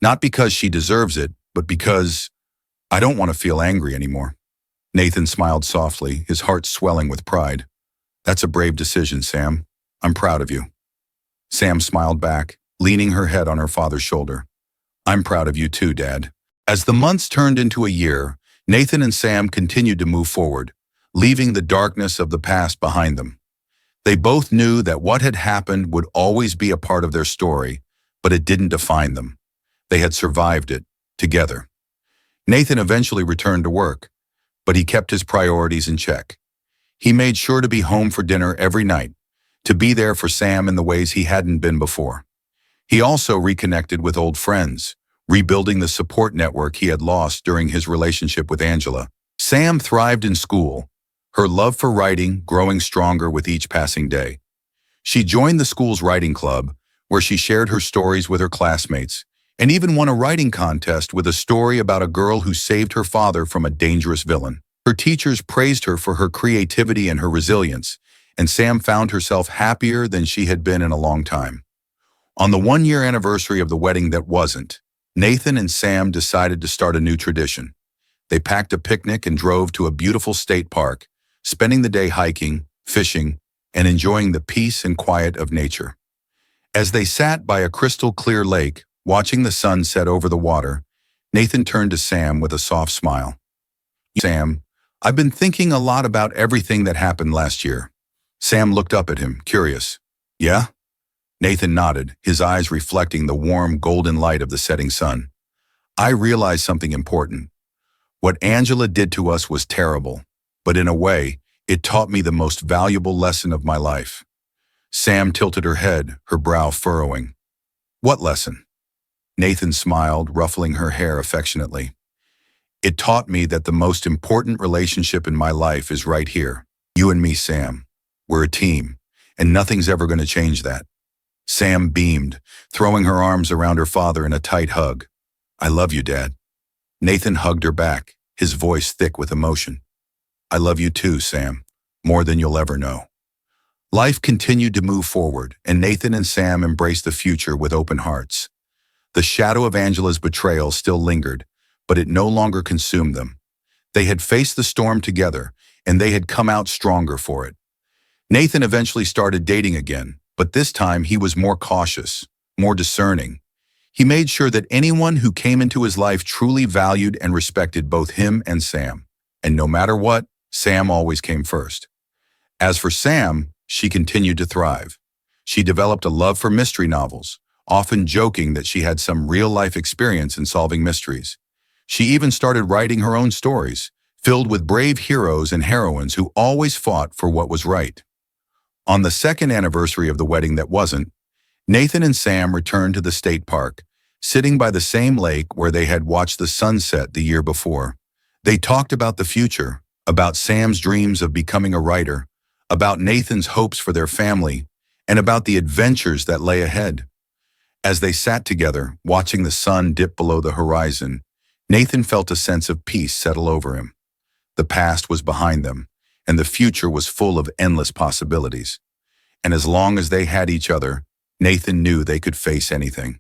Not because she deserves it, but because I don't want to feel angry anymore." Nathan smiled softly, his heart swelling with pride. "That's a brave decision, Sam. I'm proud of you." Sam smiled back, leaning her head on her father's shoulder. "I'm proud of you too, Dad." As the months turned into a year, Nathan and Sam continued to move forward, leaving the darkness of the past behind them. They both knew that what had happened would always be a part of their story, but it didn't define them. They had survived it, together. Nathan eventually returned to work, but he kept his priorities in check. He made sure to be home for dinner every night, to be there for Sam in the ways he hadn't been before. He also reconnected with old friends, rebuilding the support network he had lost during his relationship with Angela. Sam thrived in school, her love for writing growing stronger with each passing day. She joined the school's writing club, where she shared her stories with her classmates, and even won a writing contest with a story about a girl who saved her father from a dangerous villain. Her teachers praised her for her creativity and her resilience, and Sam found herself happier than she had been in a long time. On the one-year anniversary of the wedding that wasn't, Nathan and Sam decided to start a new tradition. They packed a picnic and drove to a beautiful state park, spending the day hiking, fishing, and enjoying the peace and quiet of nature. As they sat by a crystal-clear lake, watching the sun set over the water, Nathan turned to Sam with a soft smile. "Sam, I've been thinking a lot about everything that happened last year." Sam looked up at him, curious. "Yeah?" Nathan nodded, his eyes reflecting the warm, golden light of the setting sun. "I realized something important. What Angela did to us was terrible, but in a way, it taught me the most valuable lesson of my life. Sam tilted her head, her brow furrowing. What lesson? Nathan smiled, ruffling her hair affectionately. It taught me that the most important relationship in my life is right here. You and me, Sam. We're a team, and nothing's ever going to change that. Sam beamed, throwing her arms around her father in a tight hug. I love you, Dad. Nathan hugged her back, his voice thick with emotion. I love you too, Sam, more than you'll ever know. Life continued to move forward, and Nathan and Sam embraced the future with open hearts. The shadow of Angela's betrayal still lingered, but it no longer consumed them. They had faced the storm together, and they had come out stronger for it. Nathan eventually started dating again, but this time he was more cautious, more discerning. He made sure that anyone who came into his life truly valued and respected both him and Sam. And no matter what, Sam always came first. As for Sam, she continued to thrive. She developed a love for mystery novels, often joking that she had some real-life experience in solving mysteries. She even started writing her own stories, filled with brave heroes and heroines who always fought for what was right. On the second anniversary of the wedding that wasn't, Nathan and Sam returned to the state park, sitting by the same lake where they had watched the sunset the year before. They talked about the future, about Sam's dreams of becoming a writer, about Nathan's hopes for their family, and about the adventures that lay ahead. As they sat together, watching the sun dip below the horizon, Nathan felt a sense of peace settle over him. The past was behind them, and the future was full of endless possibilities. And as long as they had each other, Nathan knew they could face anything.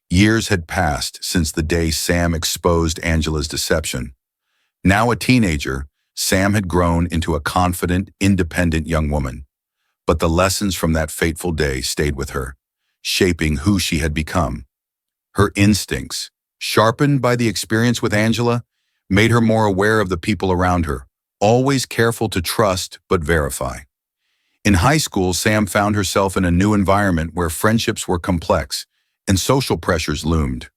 Years had passed since the day Sam exposed Angela's deception. Now a teenager, Sam had grown into a confident, independent young woman. But the lessons from that fateful day stayed with her, shaping who she had become. Her instincts, sharpened by the experience with Angela, made her more aware of the people around her, always careful to trust but verify. In high school, Sam found herself in a new environment where friendships were complex and social pressures loomed.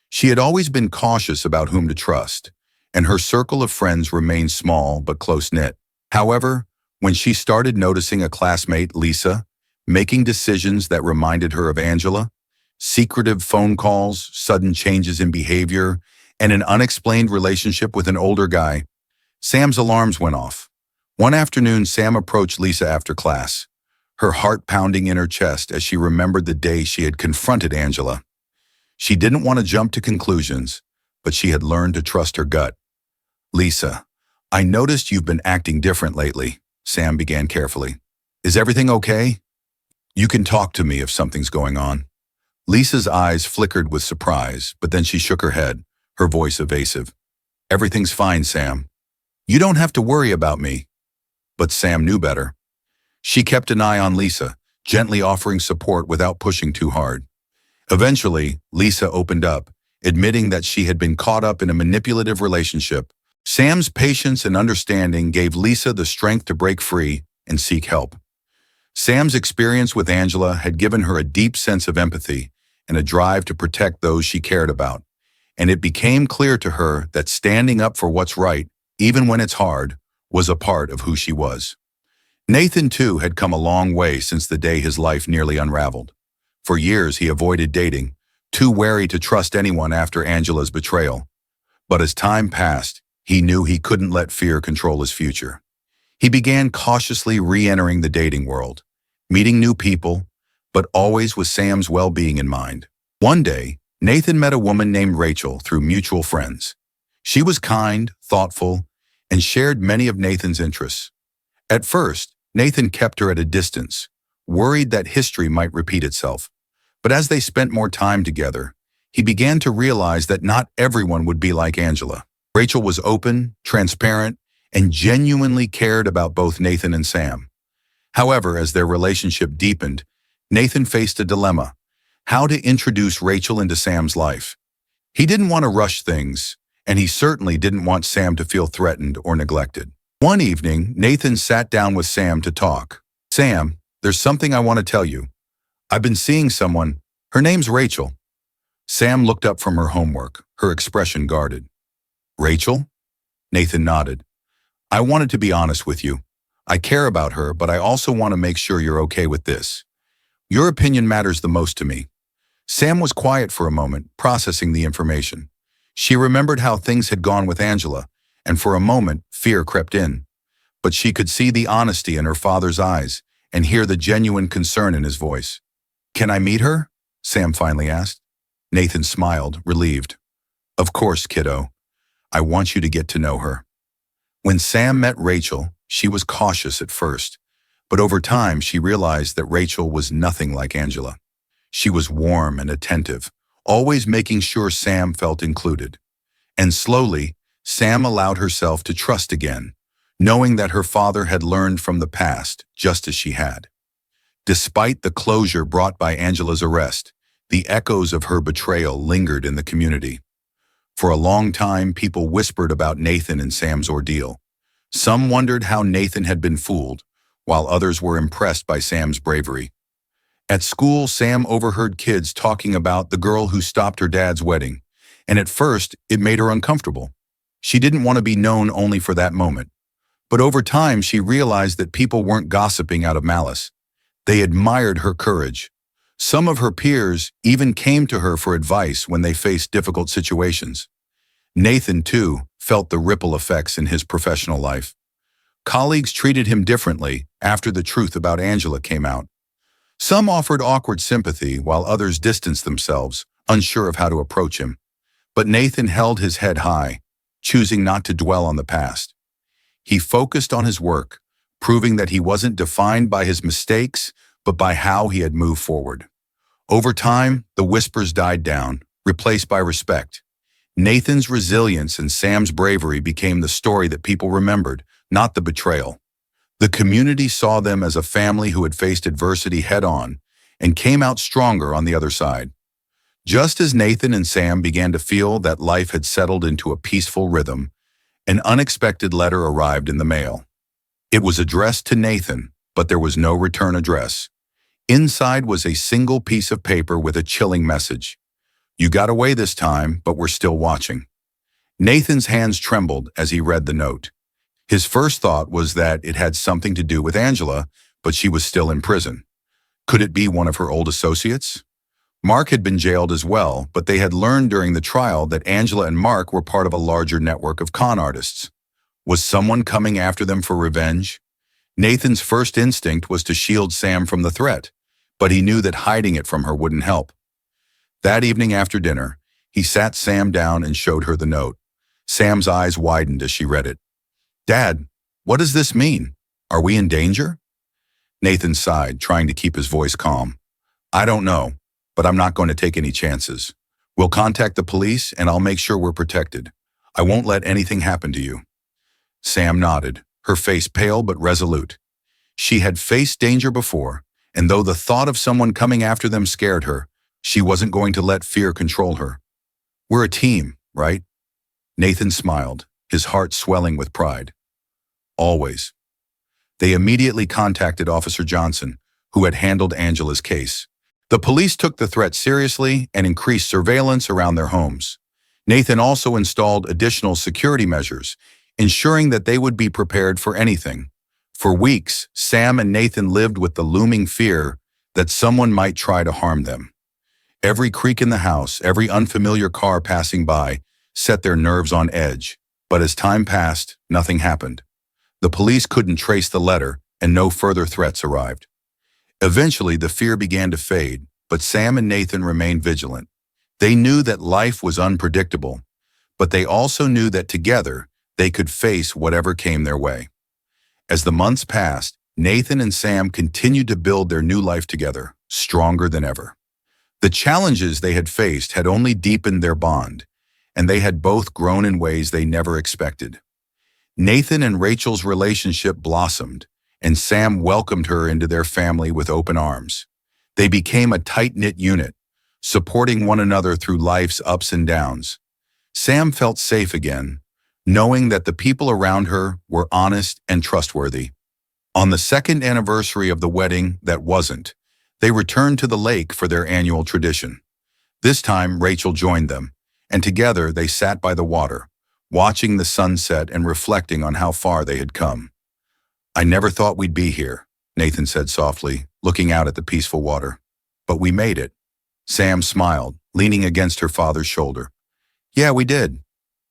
She had always been cautious about whom to trust, and her circle of friends remained small but close-knit. However, when she started noticing a classmate, Lisa, making decisions that reminded her of Angela, secretive phone calls, sudden changes in behavior, and an unexplained relationship with an older guy, Sam's alarms went off. One afternoon, Sam approached Lisa after class, her heart pounding in her chest as she remembered the day she had confronted Angela. She didn't want to jump to conclusions, but she had learned to trust her gut. Lisa, I noticed you've been acting different lately, Sam began carefully. Is everything okay? You can talk to me if something's going on. Lisa's eyes flickered with surprise, but then she shook her head, her voice evasive. Everything's fine, Sam. You don't have to worry about me. But Sam knew better. She kept an eye on Lisa, gently offering support without pushing too hard. Eventually, Lisa opened up, admitting that she had been caught up in a manipulative relationship. Sam's patience and understanding gave Lisa the strength to break free and seek help. Sam's experience with Angela had given her a deep sense of empathy and a drive to protect those she cared about, and it became clear to her that standing up for what's right, even when it's hard, was a part of who she was. Nathan, too, had come a long way since the day his life nearly unraveled. For years, he avoided dating, too wary to trust anyone after Angela's betrayal. But as time passed, he knew he couldn't let fear control his future. He began cautiously re-entering the dating world, meeting new people, but always with Sam's well-being in mind. One day, Nathan met a woman named Rachel through mutual friends. She was kind, thoughtful, and shared many of Nathan's interests. At first, Nathan kept her at a distance, worried that history might repeat itself. But as they spent more time together, he began to realize that not everyone would be like Angela. Rachel was open, transparent, and genuinely cared about both Nathan and Sam. However, as their relationship deepened, Nathan faced a dilemma: how to introduce Rachel into Sam's life. He didn't want to rush things, and he certainly didn't want Sam to feel threatened or neglected. One evening, Nathan sat down with Sam to talk. Sam, there's something I want to tell you. I've been seeing someone. Her name's Rachel. Sam looked up from her homework, her expression guarded. Rachel? Nathan nodded. I wanted to be honest with you. I care about her, but I also want to make sure you're okay with this. Your opinion matters the most to me. Sam was quiet for a moment, processing the information. She remembered how things had gone with Angela, and for a moment, fear crept in. But she could see the honesty in her father's eyes and hear the genuine concern in his voice. "Can I meet her?" Sam finally asked. Nathan smiled, relieved. "Of course, kiddo. I want you to get to know her." When Sam met Rachel, she was cautious at first, but over time she realized that Rachel was nothing like Angela. She was warm and attentive, always making sure Sam felt included. And slowly, Sam allowed herself to trust again, knowing that her father had learned from the past just as she had. Despite the closure brought by Angela's arrest, the echoes of her betrayal lingered in the community. For a long time, people whispered about Nathan and Sam's ordeal. Some wondered how Nathan had been fooled, while others were impressed by Sam's bravery. At school, Sam overheard kids talking about the girl who stopped her dad's wedding, and at first, it made her uncomfortable. She didn't want to be known only for that moment. But over time, she realized that people weren't gossiping out of malice. They admired her courage. Some of her peers even came to her for advice when they faced difficult situations. Nathan, too, felt the ripple effects in his professional life. Colleagues treated him differently after the truth about Angela came out. Some offered awkward sympathy while others distanced themselves, unsure of how to approach him. But Nathan held his head high, choosing not to dwell on the past. He focused on his work, proving that he wasn't defined by his mistakes, but by how he had moved forward. Over time, the whispers died down, replaced by respect. Nathan's resilience and Sam's bravery became the story that people remembered, not the betrayal. The community saw them as a family who had faced adversity head-on and came out stronger on the other side. Just as Nathan and Sam began to feel that life had settled into a peaceful rhythm, an unexpected letter arrived in the mail. It was addressed to Nathan, but there was no return address. Inside was a single piece of paper with a chilling message. "You got away this time, but we're still watching." Nathan's hands trembled as he read the note. His first thought was that it had something to do with Angela, but she was still in prison. Could it be one of her old associates? Mark had been jailed as well, but they had learned during the trial that Angela and Mark were part of a larger network of con artists. Was someone coming after them for revenge? Nathan's first instinct was to shield Sam from the threat, but he knew that hiding it from her wouldn't help. That evening after dinner, he sat Sam down and showed her the note. Sam's eyes widened as she read it. "Dad, what does this mean? Are we in danger?" Nathan sighed, trying to keep his voice calm. "I don't know, but I'm not going to take any chances. We'll contact the police and I'll make sure we're protected. I won't let anything happen to you." Sam nodded, her face pale but resolute. She had faced danger before, and though the thought of someone coming after them scared her, she wasn't going to let fear control her. "We're a team, right?" Nathan smiled, his heart swelling with pride. "Always." They immediately contacted Officer Johnson, who had handled Angela's case. The police took the threat seriously and increased surveillance around their homes. Nathan also installed additional security measures, ensuring that they would be prepared for anything. For weeks, Sam and Nathan lived with the looming fear that someone might try to harm them. Every creak in the house, every unfamiliar car passing by, set their nerves on edge. But as time passed, nothing happened. The police couldn't trace the letter, and no further threats arrived. Eventually, the fear began to fade, but Sam and Nathan remained vigilant. They knew that life was unpredictable, but they also knew that together, they could face whatever came their way. As the months passed, Nathan and Sam continued to build their new life together, stronger than ever. The challenges they had faced had only deepened their bond, and they had both grown in ways they never expected. Nathan and Rachel's relationship blossomed, and Sam welcomed her into their family with open arms. They became a tight-knit unit, supporting one another through life's ups and downs. Sam felt safe again, knowing that the people around her were honest and trustworthy. On the second anniversary of the wedding that wasn't, they returned to the lake for their annual tradition. This time, Rachel joined them, and together they sat by the water, watching the sunset and reflecting on how far they had come. "I never thought we'd be here," Nathan said softly, looking out at the peaceful water. "But we made it." Sam smiled, leaning against her father's shoulder. "Yeah, we did."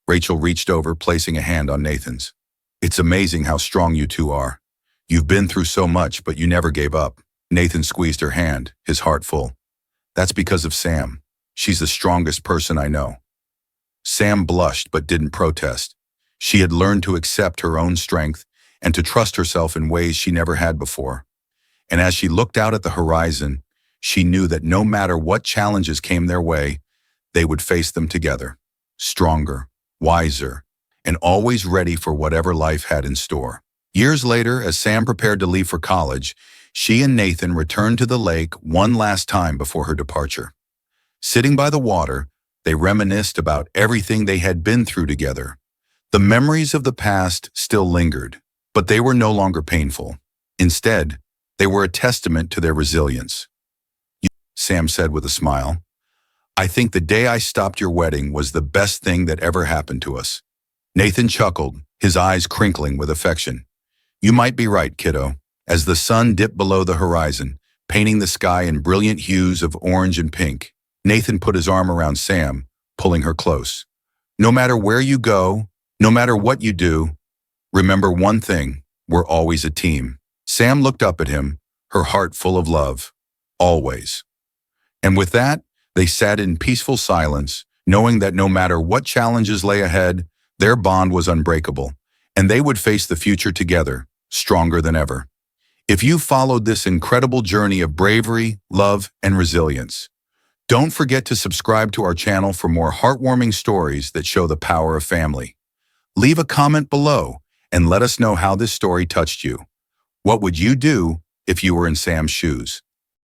Rachel reached over, placing a hand on Nathan's. "It's amazing how strong you two are. You've been through so much, but you never gave up." Nathan squeezed her hand, his heart full. "That's because of Sam. She's the strongest person I know." Sam blushed but didn't protest. She had learned to accept her own strength and to trust herself in ways she never had before. And as she looked out at the horizon, she knew that no matter what challenges came their way, they would face them together, stronger, wiser, and always ready for whatever life had in store. Years later, as Sam prepared to leave for college, she and Nathan returned to the lake one last time before her departure. Sitting by the water, they reminisced about everything they had been through together. The memories of the past still lingered, but they were no longer painful. Instead, they were a testament to their resilience. Sam said with a smile, "I think the day I stopped your wedding was the best thing that ever happened to us." Nathan chuckled, his eyes crinkling with affection. "You might be right, kiddo." As the sun dipped below the horizon, painting the sky in brilliant hues of orange and pink, Nathan put his arm around Sam, pulling her close. "No matter where you go, no matter what you do, remember one thing, we're always a team." Sam looked up at him, her heart full of love. Always. And with that, they sat in peaceful silence, knowing that no matter what challenges lay ahead, their bond was unbreakable, and they would face the future together, stronger than ever. If you followed this incredible journey of bravery, love, and resilience, don't forget to subscribe to our channel for more heartwarming stories that show the power of family. Leave a comment below and let us know how this story touched you. What would you do if you were in Sam's shoes?